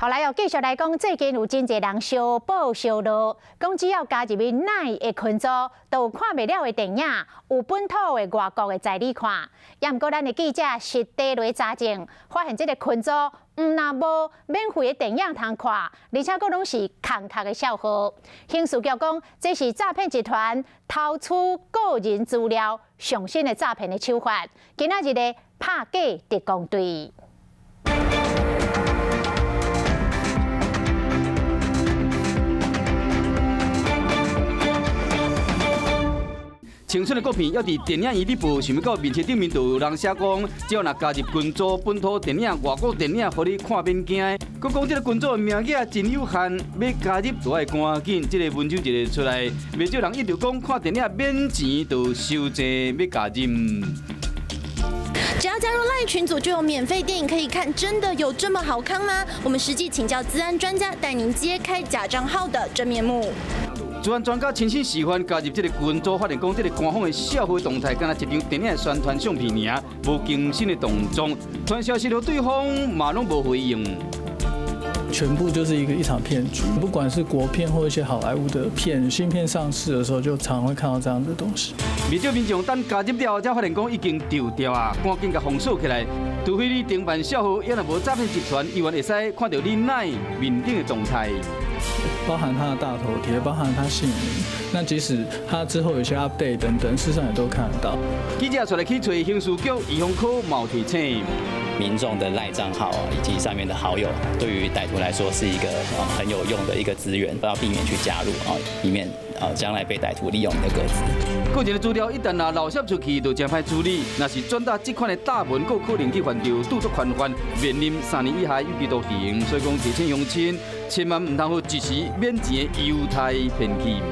后来继续来讲，最近有真侪人相报相落，讲只要加入奶的群组，都有看袂了的电影，有本土的、外国的在你看。也毋过，咱的记者实地来查证，发现这个群组毋但无免费的电影通看，而且佫拢是空壳的笑话。刑事局讲，这是诈骗集团偷取个人资料、上新的诈骗的手法。今仔日的拍假特工队。 青春的国片要伫电影院里播，想要到面册顶面就有人写讲，只要若加入群组，本土电影、外国电影，互你看免惊。佮讲这个群组的名额真有限，要加入就要赶紧。这个文章一个出来，袂少人一直讲看电影免钱，就收钱要加入。 只要加入赖群组就有免费电影可以看，真的有这么好看吗？我们实际请教资安专家，带您揭开假账号的真面目。 资安专家亲身示范加入这个群组，发现讲这个官方的社会动态，敢若一张电影的宣传相片尔，无精心的动作，传消息到对方嘛拢无回应。 全部就是一场骗局，不管是国片或一些好莱坞的片，新片上市的时候，就常会看到这样的东西。不少民众等加入了后，才发现讲已经丢掉啊，赶紧甲封锁起来。除非你订办小号，也若无诈骗集团，依然会使看到你奶面顶的动态。 包含他的大头贴，包含他姓名。那即使他之后有些 update 等等，事实上也都看得到。记者出来去找刑事局移风科毛提醒。 民众的赖账号以及上面的好友，对于歹徒来说是一个很有用的一个资源，都要避免去加入以免将来被歹徒利用你的个资。个人的资料一旦漏泄出去，就真歹处理。若是转达这款的大文，佫可能去犯着著作权犯，面临3年以下有期徒刑。所以讲提醒乡亲，千万唔通互一时免钱的犹太骗去。